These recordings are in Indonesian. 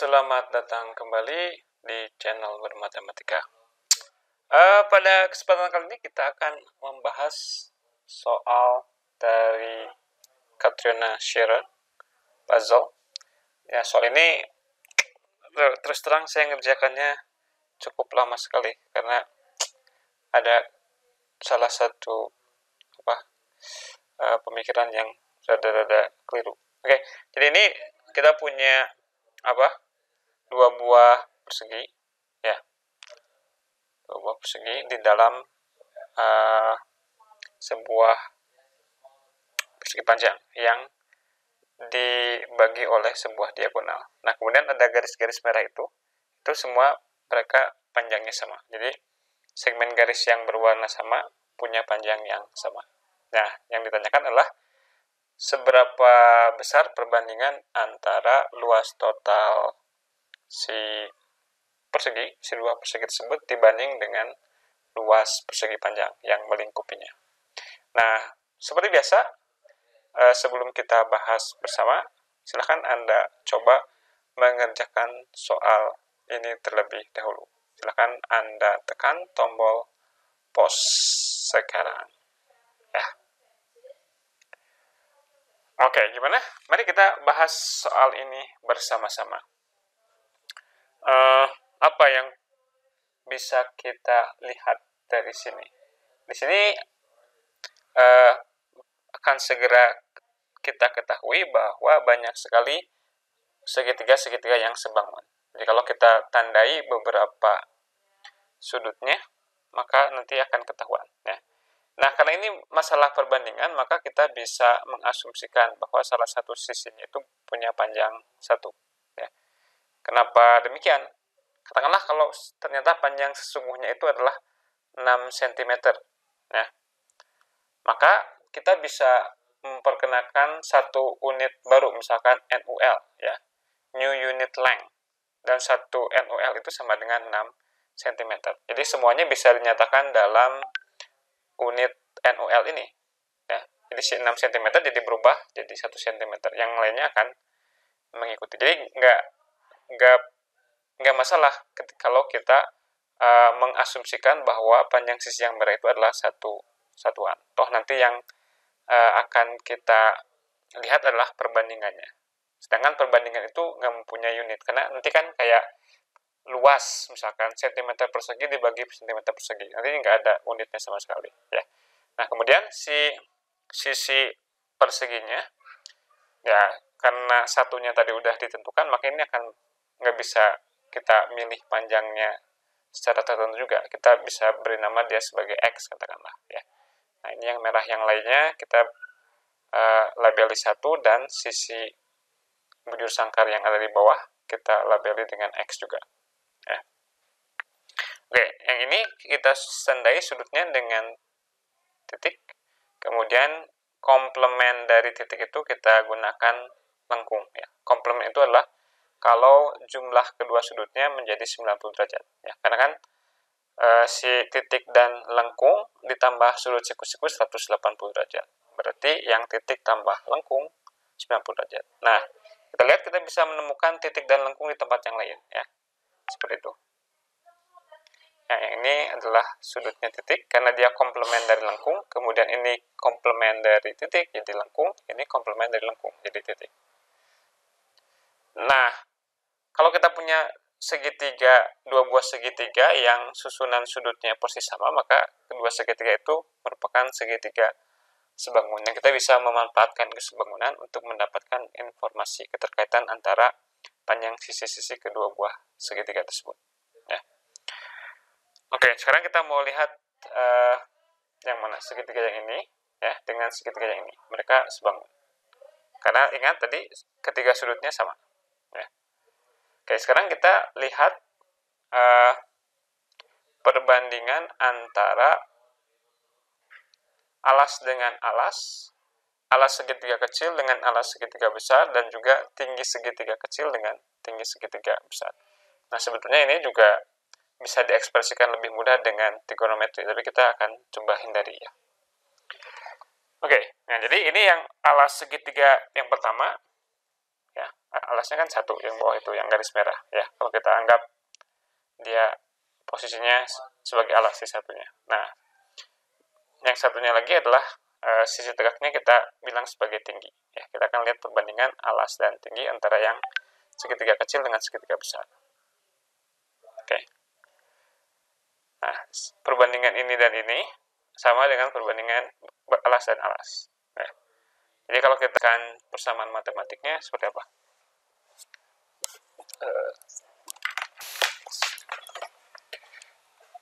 Selamat datang kembali di channel Bermatematika. Pada kesempatan kali ini kita akan membahas soal dari Catriona Scherer puzzle. Ya, soal ini terus terang saya ngerjakannya cukup lama sekali karena ada salah satu pemikiran yang rada-rada keliru. Oke, jadi ini kita punya dua buah persegi, ya, dua buah persegi di dalam sebuah persegi panjang yang dibagi oleh sebuah diagonal. Nah, kemudian ada garis-garis merah itu semua mereka panjangnya sama. Jadi segmen garis yang berwarna sama punya panjang yang sama. Nah, yang ditanyakan adalah seberapa besar perbandingan antara luas total si dua persegi tersebut dibanding dengan luas persegi panjang yang melingkupinya. Nah, seperti biasa, sebelum kita bahas bersama, silahkan Anda coba mengerjakan soal ini terlebih dahulu. Silahkan Anda tekan tombol pause sekarang. Ya. Oke, gimana? Mari kita bahas soal ini bersama-sama. Apa yang bisa kita lihat dari sini? Di sini akan segera kita ketahui bahwa banyak sekali segitiga-segitiga yang sebangun. Jadi kalau kita tandai beberapa sudutnya, maka nanti akan ketahuan. Ya. Nah, karena ini masalah perbandingan, maka kita bisa mengasumsikan bahwa salah satu sisinya itu punya panjang 1. Ya. Kenapa demikian? Katakanlah kalau ternyata panjang sesungguhnya itu adalah 6 cm. Nah, maka kita bisa memperkenalkan satu unit baru, misalkan NUL, ya, New Unit Length, dan satu NUL itu sama dengan 6 cm. Jadi semuanya bisa dinyatakan dalam unit NUL ini. Ya. Jadi si 6 cm jadi berubah jadi 1 cm. Yang lainnya akan mengikuti. Jadi nggak masalah kalau kita mengasumsikan bahwa panjang sisi yang merah itu adalah satuan. Toh nanti yang akan kita lihat adalah perbandingannya. Sedangkan perbandingan itu nggak mempunyai unit. Karena nanti kan kayak luas, misalkan cm persegi dibagi cm persegi. Nanti nggak ada unitnya sama sekali. Ya. Nah, kemudian si sisi perseginya, ya, karena satunya tadi udah ditentukan, maka ini akan nggak bisa kita milih panjangnya secara tertentu juga. Kita bisa beri nama dia sebagai X, katakanlah. Ya. Nah, ini yang merah yang lainnya kita labeli 1, dan sisi bujur sangkar yang ada di bawah kita labeli dengan X juga. Ya. Oke, yang ini kita tandai sudutnya dengan titik, kemudian komplement dari titik itu kita gunakan lengkung. Ya. Komplement itu adalah kalau jumlah kedua sudutnya menjadi 90 derajat. Ya. Karena kan si titik dan lengkung ditambah sudut siku-siku 180 derajat. Berarti yang titik tambah lengkung 90 derajat. Nah, kita lihat kita bisa menemukan titik dan lengkung di tempat yang lain. Ya. Seperti itu. Nah, yang ini adalah sudutnya titik karena dia komplement dari lengkung, kemudian ini komplement dari titik jadi lengkung, ini komplement dari lengkung jadi titik. Nah, kalau kita punya segitiga, dua buah segitiga yang susunan sudutnya persis sama, maka kedua segitiga itu merupakan segitiga sebangun yang kita bisa memanfaatkan kesebangunan untuk mendapatkan informasi keterkaitan antara panjang sisi-sisi kedua buah segitiga tersebut. Ya. Oke, sekarang kita mau lihat yang mana segitiga yang ini, ya, dengan segitiga yang ini. Mereka sebangun. Karena ingat tadi ketiga sudutnya sama. Ya. Oke, sekarang kita lihat perbandingan antara alas dengan alas segitiga kecil dengan alas segitiga besar, dan juga tinggi segitiga kecil dengan tinggi segitiga besar. Nah, sebetulnya ini juga bisa diekspresikan lebih mudah dengan trigonometri, tapi kita akan coba hindari, ya. Oke, nah jadi ini yang alas segitiga yang pertama, ya, alasnya kan 1, yang bawah itu, yang garis merah ya. Kalau kita anggap dia posisinya sebagai alas si satunya. Nah, yang satunya lagi adalah sisi tegaknya kita bilang sebagai tinggi. Ya, kita akan lihat perbandingan alas dan tinggi antara yang segitiga kecil dengan segitiga besar. Oke. Nah, perbandingan ini dan ini sama dengan perbandingan alas dan alas. Nah, jadi kalau kita kan persamaan matematiknya seperti apa?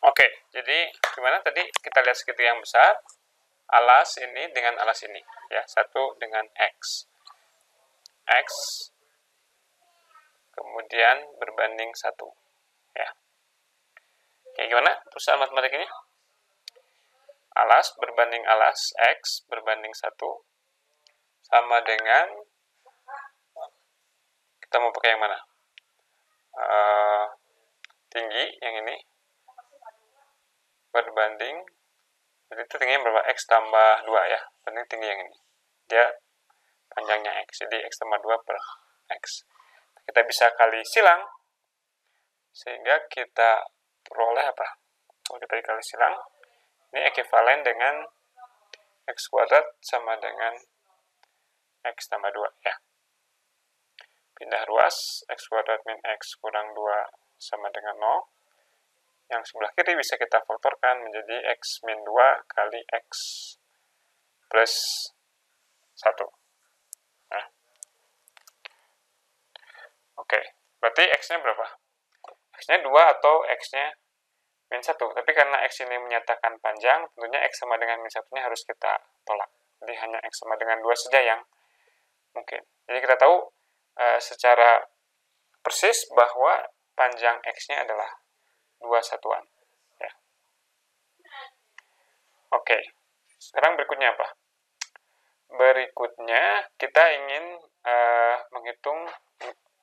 Oke, jadi gimana tadi kita lihat segitiga yang besar, alas ini dengan alas ini, ya, 1 dengan X. X kemudian berbanding 1, ya. Oke, gimana perusahaan matematik ini? Alas berbanding alas, X berbanding 1, sama dengan, kita mau pakai yang mana? Tinggi, yang ini, berbanding, jadi itu tingginya berapa? X tambah 2 ya, banding tinggi yang ini. Dia panjangnya X, jadi X tambah 2 per X. Kita bisa kali silang, sehingga kita peroleh apa? Kalau kita dikali silang, ini ekuivalen dengan X kuadrat sama dengan X tambah 2 ya. Pindah ruas, X kuadrat min X kurang 2 sama dengan 0. Yang sebelah kiri bisa kita faktorkan menjadi X min 2 kali X plus 1. Nah. Oke, berarti X-nya berapa? X-nya 2 atau X-nya min 1. Tapi karena X ini menyatakan panjang, tentunya X sama dengan min 1-nya harus kita tolak. Jadi hanya X sama dengan 2 saja yang mungkin. Jadi kita tahu secara persis bahwa panjang X-nya adalah 2 satuan. Ya. Oke, sekarang berikutnya apa? Berikutnya kita ingin menghitung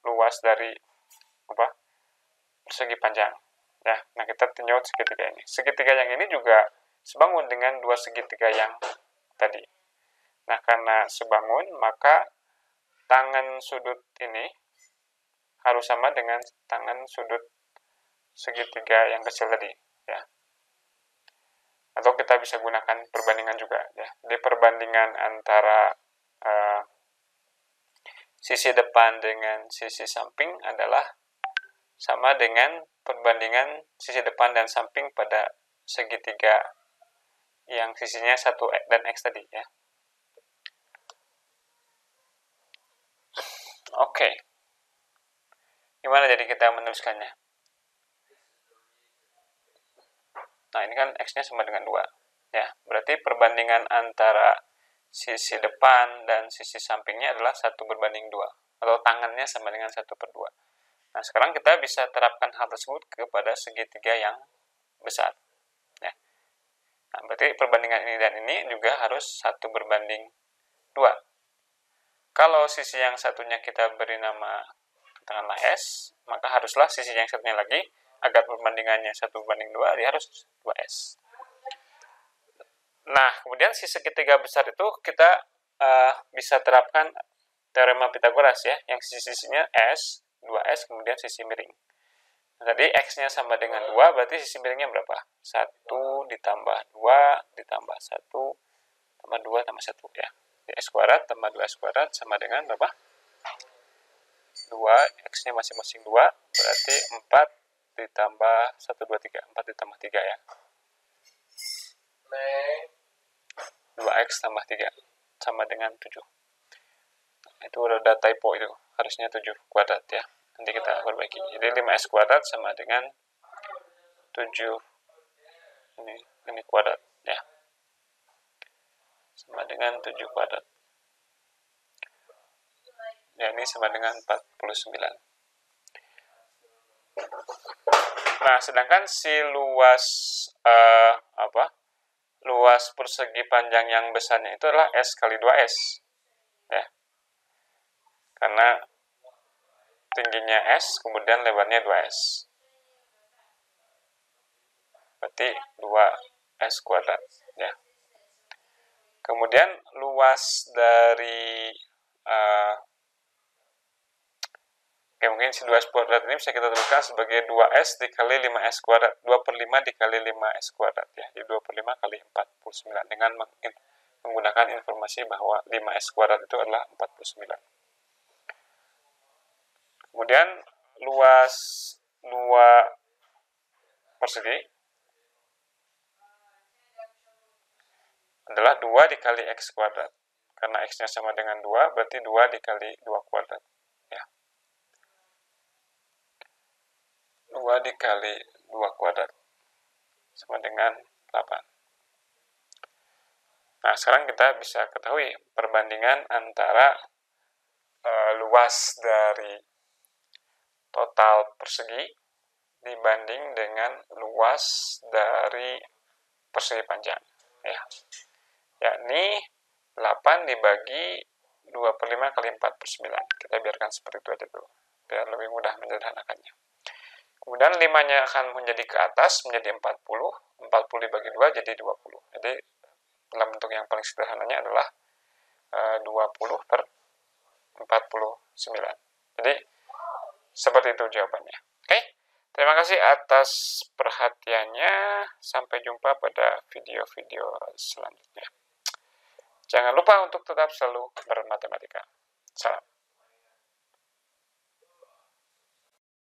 luas dari persegi panjang. Ya, nah kita tinjau segitiga ini. Segitiga yang ini juga sebangun dengan 2 segitiga yang tadi. Nah, karena sebangun, maka tangan sudut ini harus sama dengan tangan sudut segitiga yang kecil tadi, ya. Atau kita bisa gunakan perbandingan juga, ya. Jadi perbandingan antara sisi depan dengan sisi samping adalah sama dengan perbandingan sisi depan dan samping pada segitiga yang sisinya 1 dan X tadi, ya. Oke. Gimana jadi kita menuliskannya? Nah, ini kan X-nya sama dengan 2. Ya, berarti perbandingan antara sisi depan dan sisi sampingnya adalah 1 berbanding 2. Atau tangannya sama dengan 1 per 2. Nah, sekarang kita bisa terapkan hal tersebut kepada segitiga yang besar. Ya. Nah, berarti perbandingan ini dan ini juga harus 1 berbanding 2. Kalau sisi yang satunya kita beri nama, katakanlah S, maka haruslah sisi yang satunya lagi, agar perbandingannya 1 berbanding 2, dia harus 2S. Nah, kemudian si segitiga besar itu kita bisa terapkan teorema Pythagoras ya, yang sisi-sisinya S, 2S, kemudian sisi miring. Nah, tadi X-nya sama dengan 2, berarti sisi miringnya berapa? 1 ditambah 2 ditambah 1 tambah 2 tambah 1 ya. Jadi X kuadrat tambah 2S kuadrat sama dengan berapa? 2, X-nya masing-masing 2, berarti 4 ditambah 1, 2, 3. 4 ditambah 3 ya. 2X tambah 3 sama dengan 7. Itu udah typo itu, harusnya 7 kuadrat ya. Nanti kita perbaiki. Jadi 5S kuadrat sama dengan 7 ini kuadrat ya. Sama dengan 7 kuadrat. Ya, ini sama dengan 49. Nah, sedangkan si luas luas persegi panjang yang besarnya itu adalah S kali 2S. Ya. Karena tingginya S, kemudian lebarnya 2S. Berarti 2S kuadrat. Ya. Kemudian luas dari Oke, mungkin si 2S kuadrat ini bisa kita tuliskan sebagai 2S dikali 5S kuadrat. 2 per 5 dikali 5S kuadrat ya. Jadi 2 per 5 kali 49 dengan menggunakan informasi bahwa 5S kuadrat itu adalah 49. Kemudian luas 2 persegi adalah 2 dikali X kuadrat. Karena X-nya sama dengan 2, berarti 2 dikali 2 kuadrat. Ya. 2 dikali 2 kuadrat sama dengan 8. Nah, sekarang kita bisa ketahui perbandingan antara luas dari total persegi dibanding dengan luas dari persegi panjang. Ya. Yakni 8 dibagi 2 per 5 kali 4 per 9. Kita biarkan seperti itu aja dulu, biar lebih mudah menyederhanakannya. Kemudian 5-nya akan menjadi ke atas, menjadi 40. 40 dibagi 2 jadi 20. Jadi dalam bentuk yang paling sederhananya adalah 20 per 49. Jadi seperti itu jawabannya. Oke, terima kasih atas perhatiannya. Sampai jumpa pada video-video selanjutnya. Jangan lupa untuk tetap selalu bermatematika. Salam.